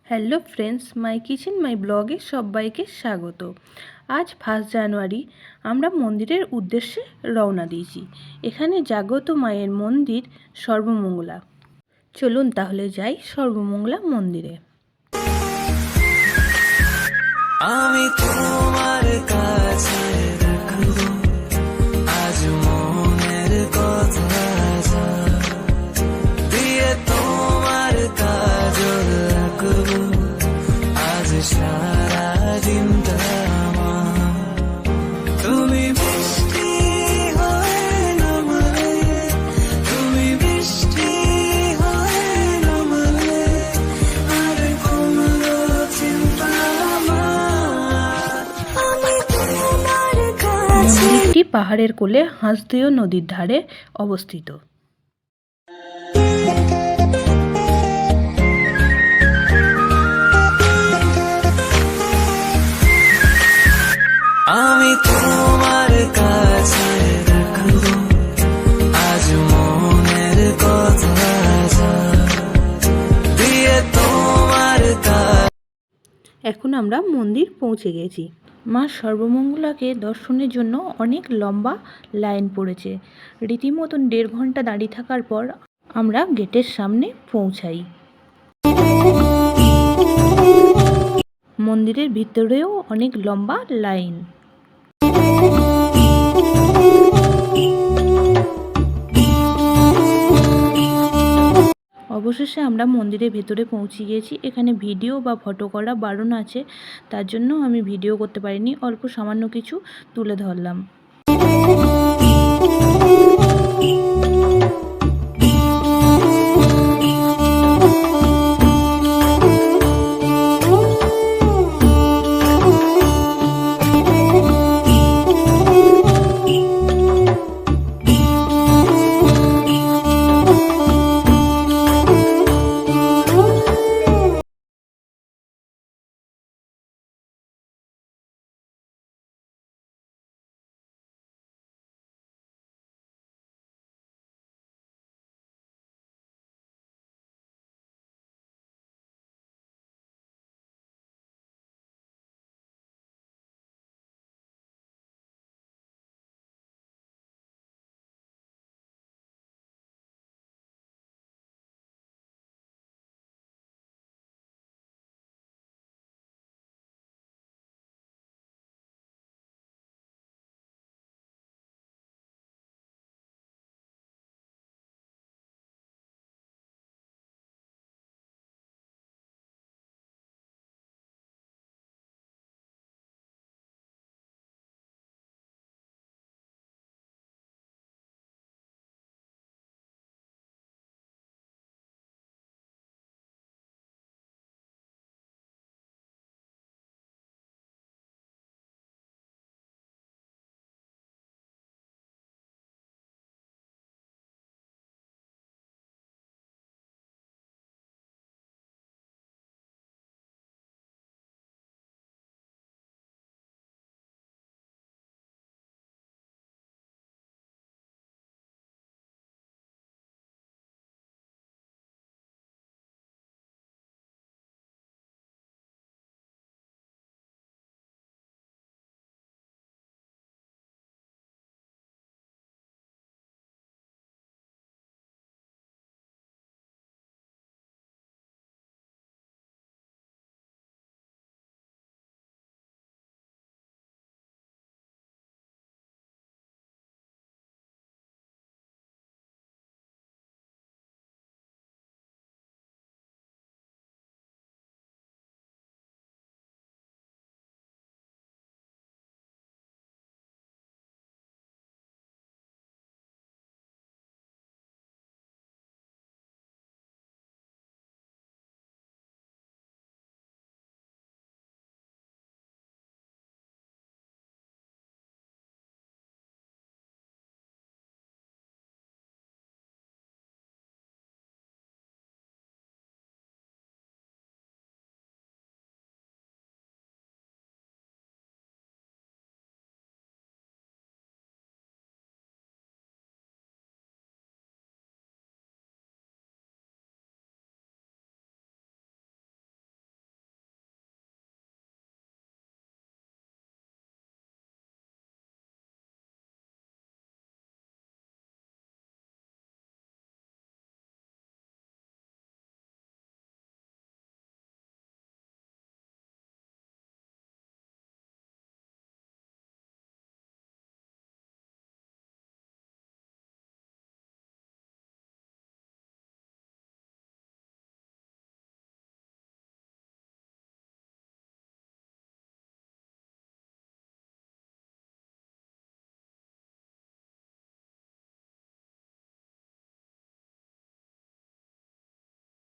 Hello friends, মাই kitchen মাই ব্লগে সবাইকে স্বাগত। আজ 1 জানুয়ারি আমরা মন্দিরের উদ্দেশ্যে রওনা দিয়েছি। এখানে জাগ্রত মায়ের মন্দির সর্বমঙ্গলা। চলুন তাহলে যাই সর্বমঙ্গলা মন্দিরে। আমি তোমার কাছে রাখবো আজ মনের কথা দিয়ে, তোমার কাজল রাখবো আজ সারা দিনটা। তুমি বৃষ্টি হয়ে নামলে, তুমি বৃষ্টি হয়ে নামলে, আর কমলো চিন্তা আমার। আমি তোমার কাছে। মন্দিরটি পাহাড়ের কোলে হাঁসদিও নদীর ধারে অবস্থিত। আমি তোমার কাছে রাখবো আজ মনের কথা দিয়ে, তোমার কাছে। এখন আমরা মন্দির পৌঁছে গেছি। মা সর্বমঙ্গলাকে দর্শনের জন্য অনেক লম্বা লাইন পড়েছে। রীতিমতন 1.5 ঘন্টা দাঁড়িয়ে থাকার পর আমরা গেটের সামনে পৌঁছাই। মন্দিরের ভিতরেও অনেক লম্বা লাইন। অবশেষে আমরা মন্দিরের ভেতরে পৌঁছে গিয়েছি। এখানে ভিডিও বা ফটো করা বারণ আছে, তার জন্য আমি ভিডিও করতে পারিনি, অল্প সামান্য কিছু তুলে ধরলাম।